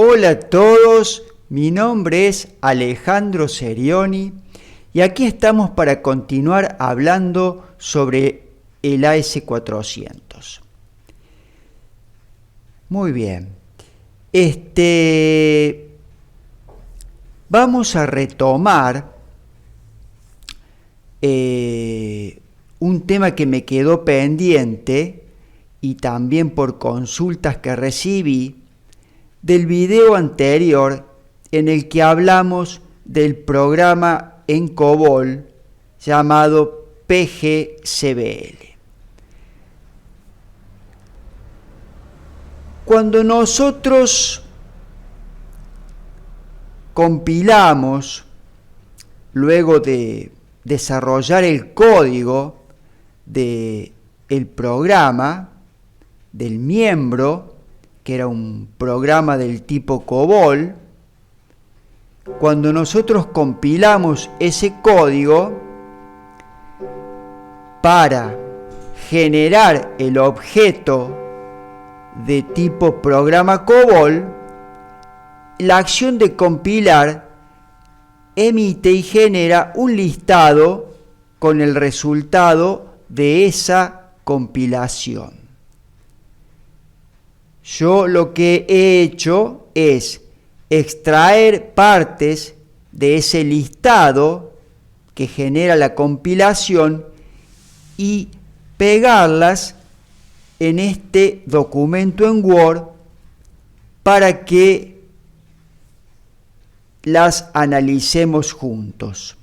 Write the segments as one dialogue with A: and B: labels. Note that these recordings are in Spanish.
A: Hola a todos, mi nombre es Alejandro Serioni y aquí estamos para continuar hablando sobre el AS400. Muy bien, vamos a retomar un tema que me quedó pendiente y también por consultas que recibí del video anterior en el que hablamos del programa en COBOL llamado PGCBL. Cuando nosotros compilamos, luego de desarrollar el código del programa, del miembro, que era un programa del tipo COBOL, cuando nosotros compilamos ese código para generar el objeto de tipo programa COBOL, la acción de compilar emite y genera un listado con el resultado de esa compilación. Yo lo que he hecho es extraer partes de ese listado que genera la compilación y pegarlas en este documento en Word para que las analicemos juntos.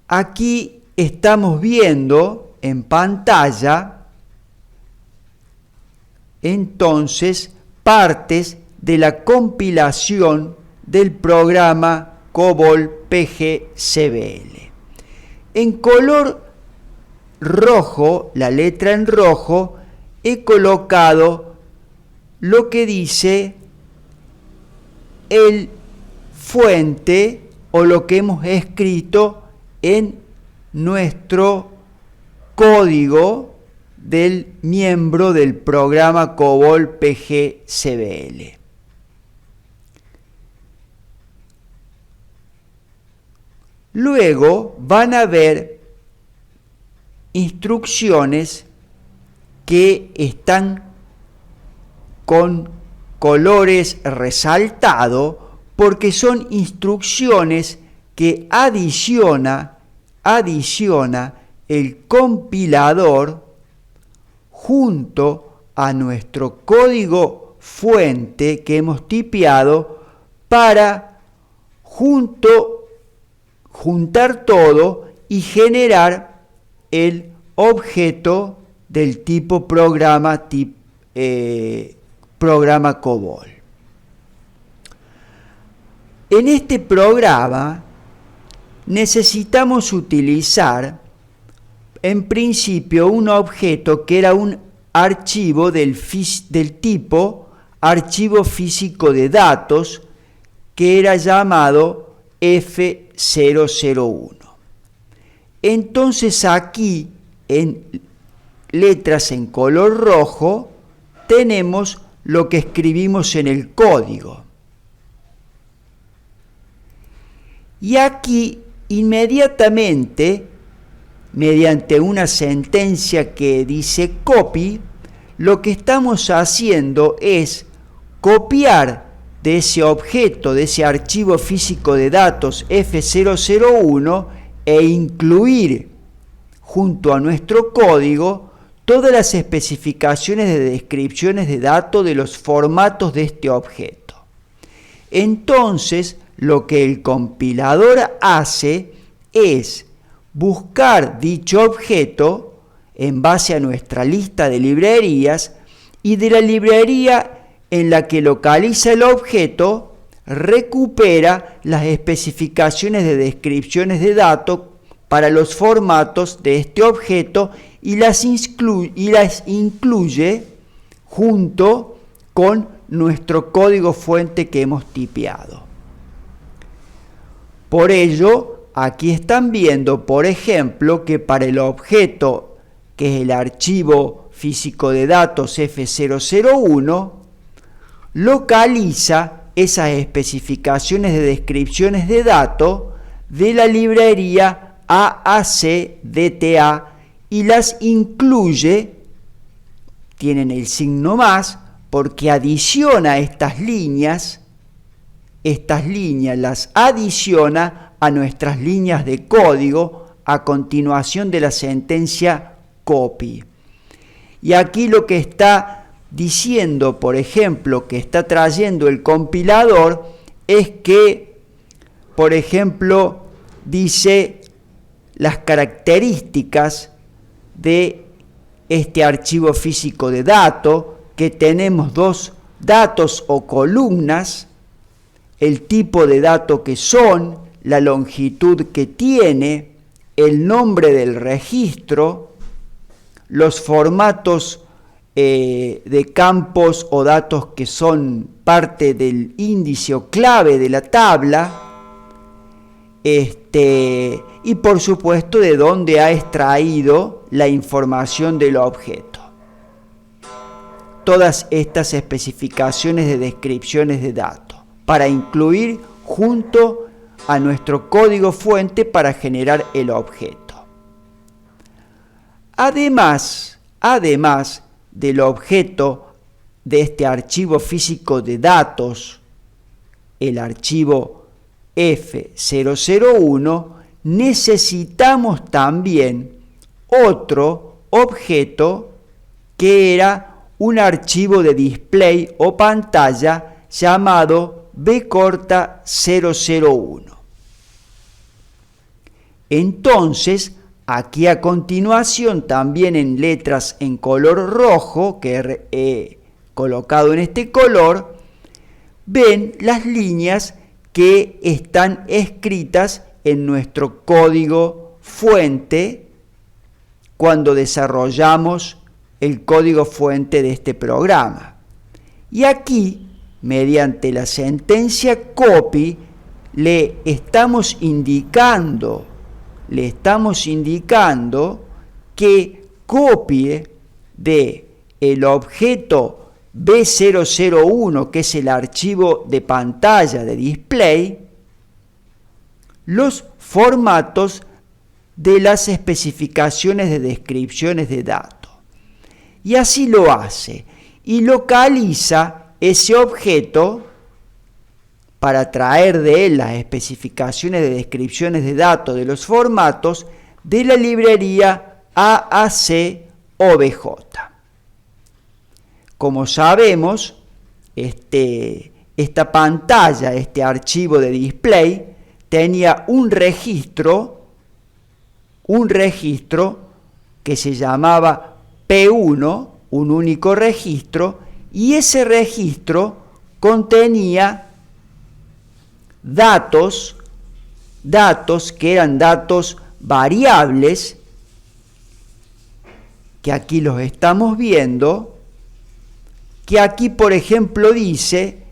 A: Aquí estamos viendo en pantalla entonces partes de la compilación del programa COBOL PGCBL. En color rojo, la letra en rojo, he colocado lo que dice el fuente o lo que hemos escrito en nuestro código del miembro del programa COBOL PGCBL. Luego van a ver instrucciones que están con colores resaltados porque son instrucciones que adiciona el compilador junto a nuestro código fuente que hemos tipeado para juntar todo y generar el objeto del tipo programa COBOL. En este programa necesitamos utilizar en principio un objeto que era un archivo del tipo archivo físico de datos que era llamado F001. Entonces aquí en letras en color rojo tenemos lo que escribimos en el código. Y aquí inmediatamente, mediante una sentencia que dice copy, lo que estamos haciendo es copiar de ese objeto, de ese archivo físico de datos F001 e incluir junto a nuestro código todas las especificaciones de descripciones de datos de los formatos de este objeto. Entonces, lo que el compilador hace es buscar dicho objeto en base a nuestra lista de librerías y de la librería en la que localiza el objeto recupera las especificaciones de descripciones de datos para los formatos de este objeto y las incluye junto con nuestro código fuente que hemos tipeado. Por ello, aquí están viendo, por ejemplo, que para el objeto, que es el archivo físico de datos F001 localiza esas especificaciones de descripciones de datos de la librería AAC-DTA y las incluye, tienen el signo más, porque adiciona estas líneas las adiciona a nuestras líneas de código a continuación de la sentencia copy. Y aquí lo que está diciendo, por ejemplo, que está trayendo el compilador es que, por ejemplo, dice las características de este archivo físico de datos, que tenemos dos datos o columnas, el tipo de dato que son, la longitud que tiene, el nombre del registro, los formatos de campos o datos que son parte del índice o clave de la tabla, y por supuesto de dónde ha extraído la información del objeto. Todas estas especificaciones de descripciones de datos para incluir junto a nuestro código fuente para generar el objeto. Además del objeto de este archivo físico de datos, el archivo F001, necesitamos también otro objeto que era un archivo de display o pantalla llamado bcorta001. Entonces, aquí a continuación, también en letras en color rojo, que he colocado en este color, ven las líneas que están escritas en nuestro código fuente cuando desarrollamos el código fuente de este programa. Y aquí, mediante la sentencia copy, le estamos indicando que copie de el objeto B001, que es el archivo de pantalla de display, los formatos de las especificaciones de descripciones de datos. Y así lo hace, y localiza ese objeto para traer de él las especificaciones de descripciones de datos de los formatos de la librería AAC-OBJ. Como sabemos, esta pantalla, este archivo de display, tenía un registro que se llamaba P1, un único registro, y ese registro contenía datos que eran datos variables, que aquí los estamos viendo, que aquí por ejemplo dice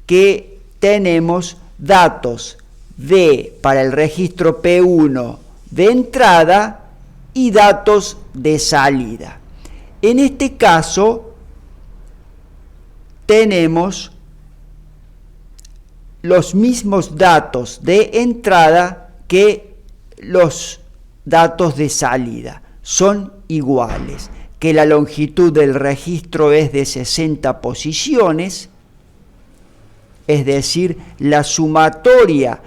A: que tenemos datos para el registro P1 de entrada y datos de salida. En este caso tenemos los mismos datos de entrada que los datos de salida. Son iguales, que la longitud del registro es de 60 posiciones, es decir, la sumatoria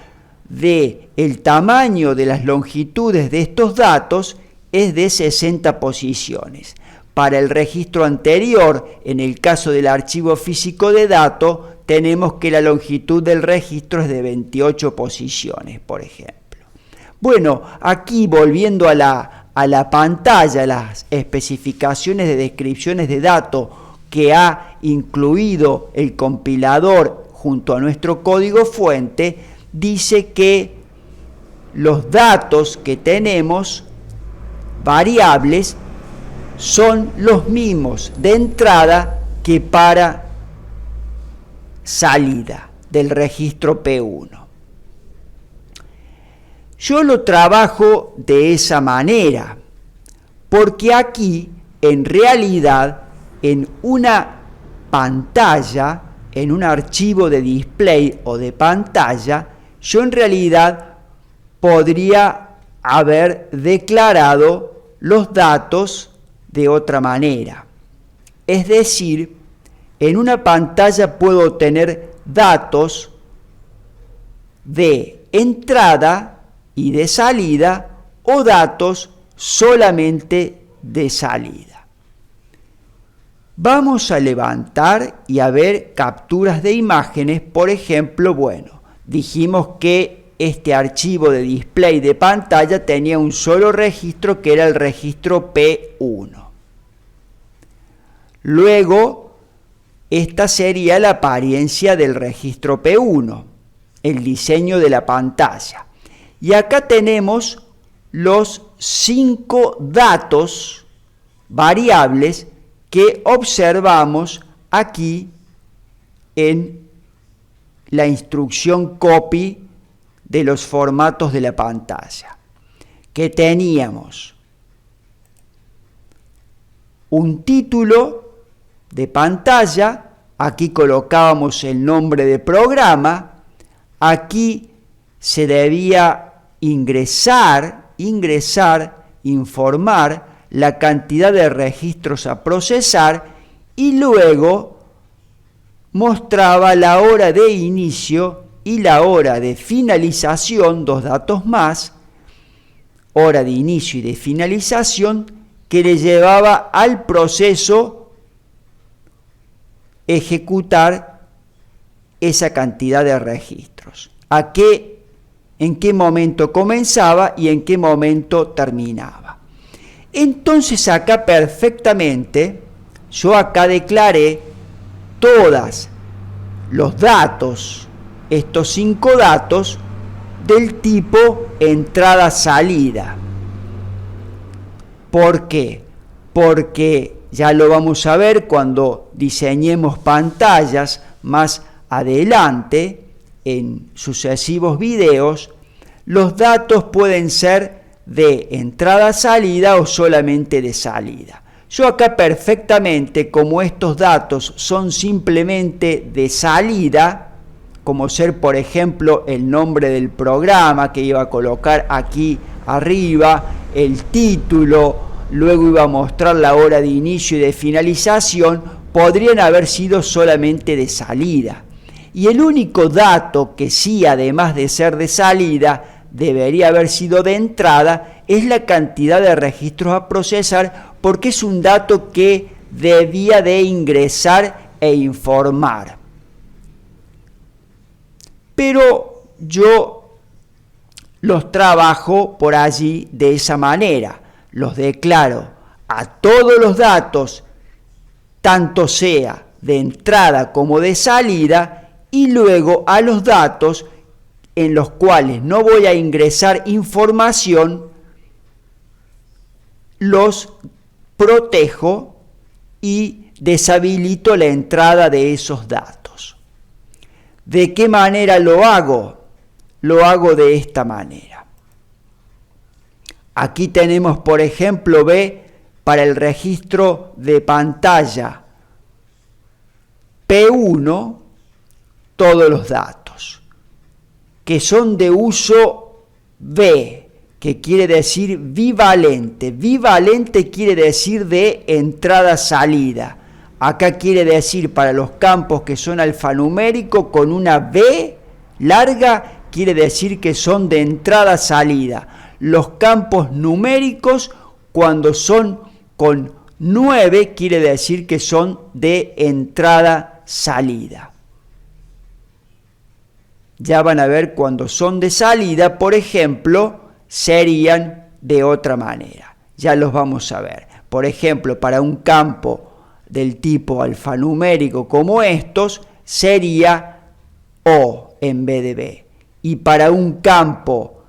A: del tamaño de las longitudes de estos datos es de 60 posiciones. Para el registro anterior, en el caso del archivo físico de datos, tenemos que la longitud del registro es de 28 posiciones, por ejemplo. Bueno, aquí volviendo a la pantalla, las especificaciones de descripciones de datos que ha incluido el compilador junto a nuestro código fuente, dice que los datos que tenemos variables son los mismos de entrada que para salida del registro P1. Yo lo trabajo de esa manera, porque aquí en realidad en una pantalla, en un archivo de display o de pantalla, yo en realidad podría haber declarado los datos de otra manera. Es decir, en una pantalla puedo tener datos de entrada y de salida o datos solamente de salida. Vamos a levantar y a ver capturas de imágenes. Por ejemplo, dijimos que este archivo de display de pantalla tenía un solo registro, que era el registro P1. Luego, esta sería la apariencia del registro P1, el diseño de la pantalla. Y acá tenemos los 5 datos variables que observamos aquí en la instrucción copy de los formatos de la pantalla. Que teníamos un título de pantalla, aquí colocábamos el nombre de programa, aquí se debía ingresar, informar la cantidad de registros a procesar y luego mostraba la hora de inicio y la hora de finalización, 2 datos más, hora de inicio y de finalización, que le llevaba al proceso ejecutar esa cantidad de registros. En qué momento comenzaba y en qué momento terminaba. Entonces acá perfectamente, yo acá declaré todos los datos, estos 5 datos del tipo entrada-salida. ¿Por qué? Porque ya lo vamos a ver cuando diseñemos pantallas más adelante, en sucesivos videos, los datos pueden ser de entrada-salida o solamente de salida. Yo acá perfectamente, como estos datos son simplemente de salida, como ser por ejemplo el nombre del programa que iba a colocar aquí arriba, el título, luego iba a mostrar la hora de inicio y de finalización, podrían haber sido solamente de salida. Y el único dato que sí, además de ser de salida, debería haber sido de entrada, es la cantidad de registros a procesar, porque es un dato que debía de ingresar e informar. Pero yo los trabajo por allí de esa manera, los declaro a todos los datos, tanto sea de entrada como de salida, y luego a los datos en los cuales no voy a ingresar información, los protejo y deshabilito la entrada de esos datos. ¿De qué manera lo hago? Lo hago de esta manera. Aquí tenemos, por ejemplo, para el registro de pantalla P1, todos los datos, que son de uso B, que quiere decir bivalente. Bivalente quiere decir de entrada-salida. Acá quiere decir para los campos que son alfanumérico con una B larga, quiere decir que son de entrada-salida. Los campos numéricos, cuando son con 9, quiere decir que son de entrada-salida. Ya van a ver cuando son de salida, por ejemplo, serían de otra manera. Ya los vamos a ver. Por ejemplo, para un campo del tipo alfanumérico como estos, sería O en vez de B. Y para un campo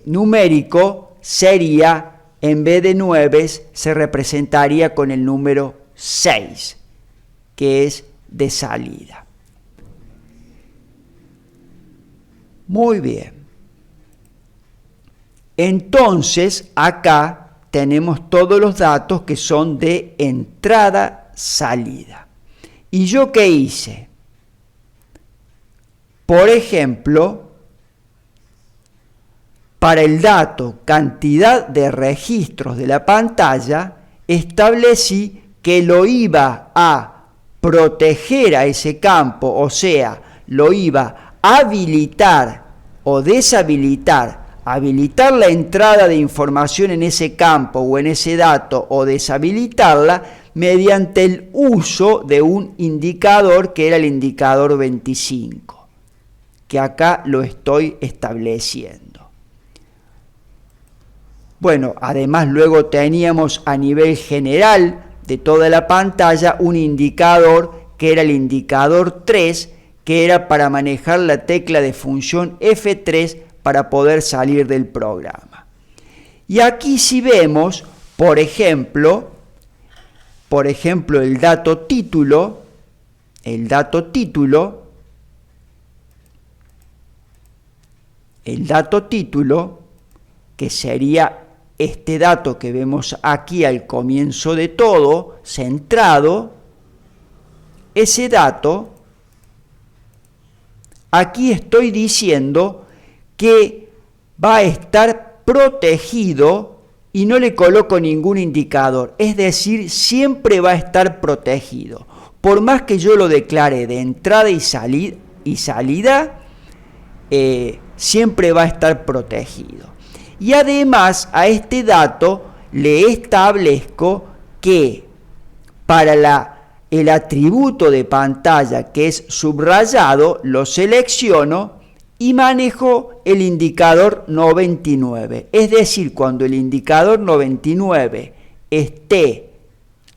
A: numérico, sería, en vez de 9, se representaría con el número 6, que es de salida. Muy bien. Entonces, acá tenemos todos los datos que son de entrada, salida. ¿Y yo qué hice? Por ejemplo, para el dato cantidad de registros de la pantalla, establecí que lo iba a proteger a ese campo, o sea, lo iba a habilitar o deshabilitar, habilitar la entrada de información en ese campo o en ese dato o deshabilitarla mediante el uso de un indicador que era el indicador 25, que acá lo estoy estableciendo. Bueno, además luego teníamos a nivel general de toda la pantalla un indicador que era el indicador 3, que era para manejar la tecla de función F3 para poder salir del programa. Y aquí si vemos, por ejemplo, el dato título, que sería este dato que vemos aquí al comienzo de todo, centrado, ese dato, aquí estoy diciendo que va a estar protegido y no le coloco ningún indicador, es decir, siempre va a estar protegido. Por más que yo lo declare de entrada y salida, siempre va a estar protegido. Y además a este dato le establezco que para el atributo de pantalla que es subrayado, lo selecciono y manejo el indicador 99. Es decir, cuando el indicador 99 esté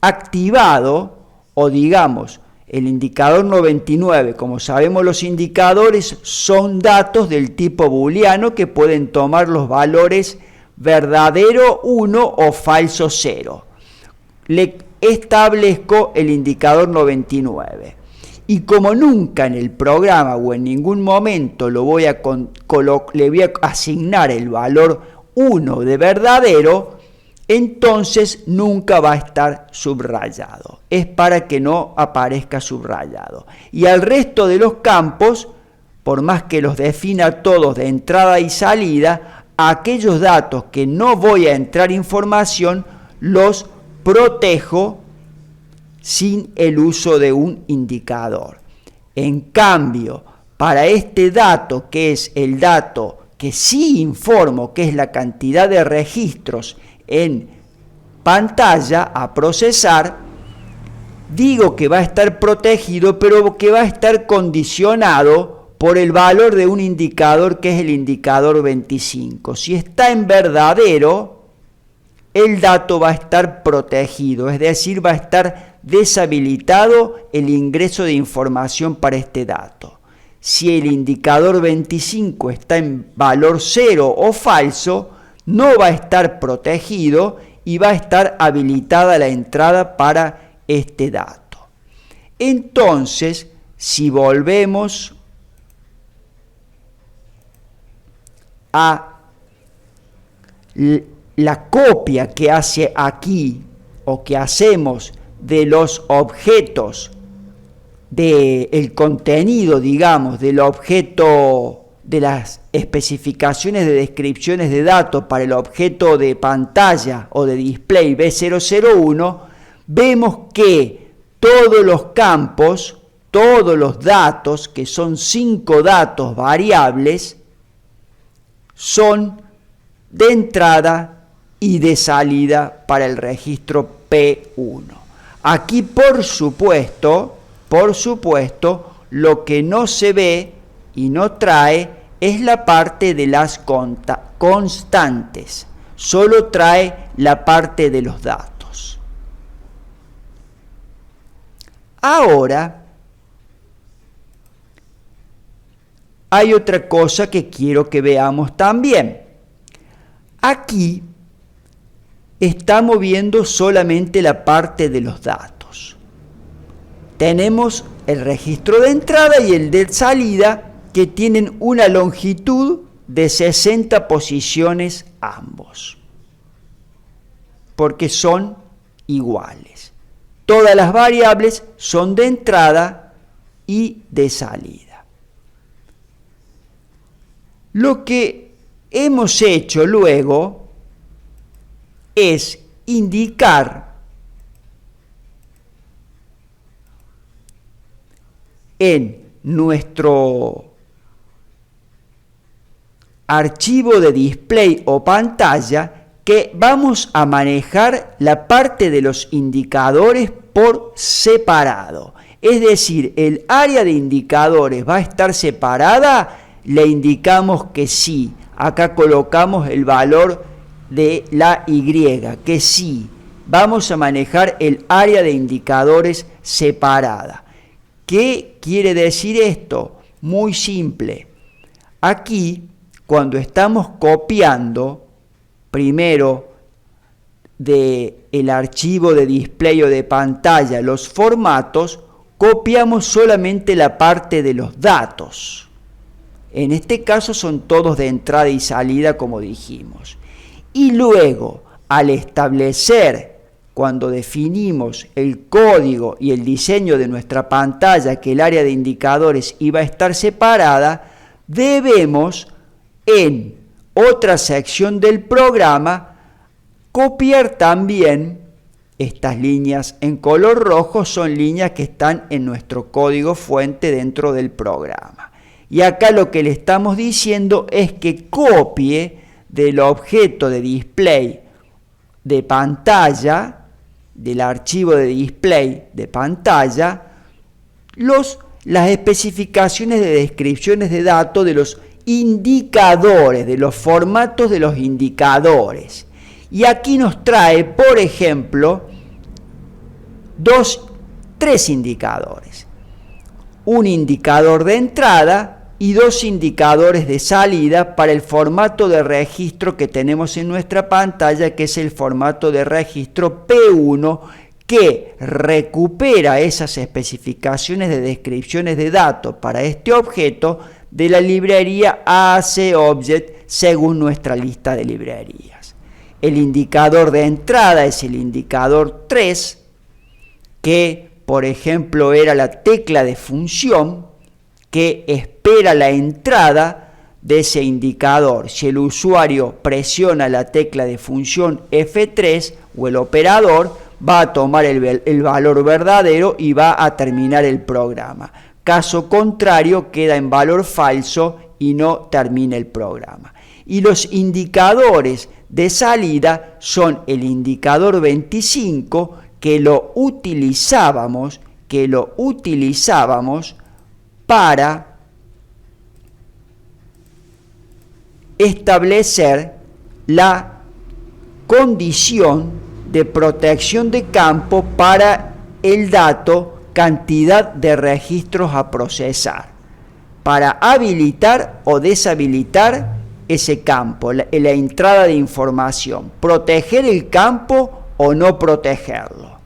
A: activado, o digamos, el indicador 99, como sabemos los indicadores son datos del tipo booleano que pueden tomar los valores verdadero 1 o falso 0. Le establezco el indicador 99. Y como nunca en el programa o en ningún momento le voy a asignar el valor 1 de verdadero, entonces nunca va a estar subrayado. Es para que no aparezca subrayado. Y al resto de los campos, por más que los defina todos de entrada y salida, aquellos datos que no voy a entrar información, los protejo sin el uso de un indicador. En cambio, para este dato, que es el dato que sí informo, que es la cantidad de registros en pantalla a procesar, digo que va a estar protegido, pero que va a estar condicionado por el valor de un indicador que es el indicador 25. Si está en verdadero, el dato va a estar protegido, es decir, va a estar deshabilitado el ingreso de información para este dato. Si el indicador 25 está en valor 0 o falso, no va a estar protegido y va a estar habilitada la entrada para este dato. Entonces, si volvemos a la copia que hace aquí o que hacemos de los objetos, del contenido, digamos, del objeto de las especificaciones de descripciones de datos para el objeto de pantalla o de display B001, vemos que todos los campos, todos los datos, que son 5 datos variables, son de entrada y de salida para el registro P1. Aquí, por supuesto, lo que no se ve y no trae es la parte de las constantes, solo trae la parte de los datos. Ahora, hay otra cosa que quiero que veamos también. Aquí estamos viendo solamente la parte de los datos. Tenemos el registro de entrada y el de salida, que tienen una longitud de 60 posiciones ambos. porque son iguales. Todas las variables son de entrada y de salida. Lo que hemos hecho luego es indicar en nuestro archivo de display o pantalla que vamos a manejar la parte de los indicadores por separado. Es decir, el área de indicadores va a estar separada, le indicamos que sí. Acá colocamos el valor de la Y, que sí. Vamos a manejar el área de indicadores separada. ¿Qué quiere decir esto? Muy simple. Aquí, cuando estamos copiando, primero del archivo de display o de pantalla, los formatos, copiamos solamente la parte de los datos. En este caso son todos de entrada y salida, como dijimos. Y luego, al establecer, cuando definimos el código y el diseño de nuestra pantalla, que el área de indicadores iba a estar separada, debemos en otra sección del programa copiar también estas líneas en color rojo, son líneas que están en nuestro código fuente dentro del programa. Y acá lo que le estamos diciendo es que copie del objeto de display de pantalla, del archivo de display de pantalla, las especificaciones de descripciones de datos de los indicadores, de los formatos de los indicadores. Y aquí nos trae, por ejemplo, tres indicadores. Un indicador de entrada y dos indicadores de salida para el formato de registro que tenemos en nuestra pantalla, que es el formato de registro P1, que recupera esas especificaciones de descripciones de datos para este objeto de la librería AAC Object según nuestra lista de librerías. El indicador de entrada es el indicador 3, que por ejemplo era la tecla de función que espera la entrada de ese indicador. Si el usuario presiona la tecla de función F3 o el operador, va a tomar el valor verdadero y va a terminar el programa. Caso contrario, queda en valor falso y no termina el programa. Y los indicadores de salida son el indicador 25, que lo utilizábamos para establecer la condición de protección de campo para el dato cantidad de registros a procesar, para habilitar o deshabilitar ese campo, la entrada de información, proteger el campo o no protegerlo.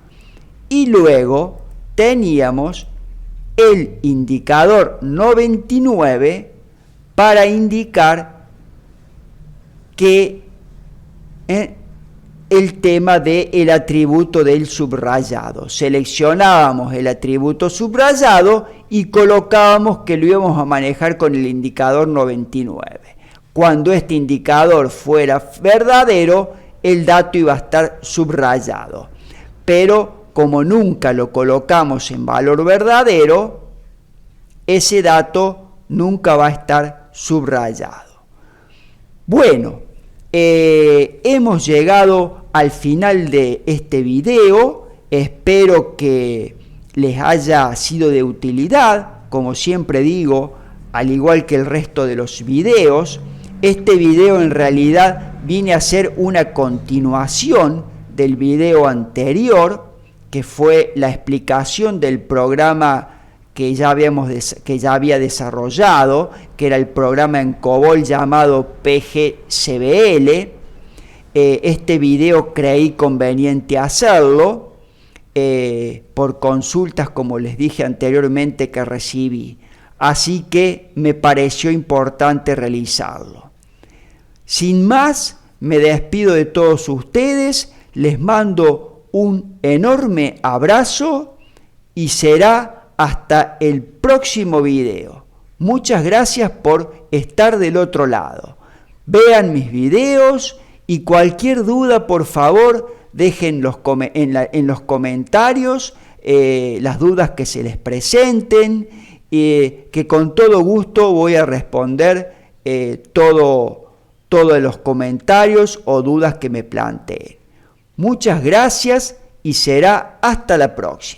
A: Y luego teníamos el indicador 99 para indicar que el tema del atributo del subrayado. Seleccionábamos el atributo subrayado y colocábamos que lo íbamos a manejar con el indicador 99. Cuando este indicador fuera verdadero, el dato iba a estar subrayado. Pero como nunca lo colocamos en valor verdadero, ese dato nunca va a estar subrayado. Bueno, hemos llegado al final de este video. Espero que les haya sido de utilidad. Como siempre digo, al igual que el resto de los videos, este video en realidad viene a ser una continuación del video anterior, que fue la explicación del programa que ya había desarrollado, que era el programa en COBOL llamado PGCBL. Este video creí conveniente hacerlo por consultas, como les dije anteriormente, que recibí. Así que me pareció importante realizarlo. Sin más, me despido de todos ustedes. Les mando un enorme abrazo y será hasta el próximo video. Muchas gracias por estar del otro lado. Vean mis videos y cualquier duda, por favor, dejen en los comentarios las dudas que se les presenten, que con todo gusto voy a responder todos los comentarios o dudas que me planteen. Muchas gracias y será hasta la próxima.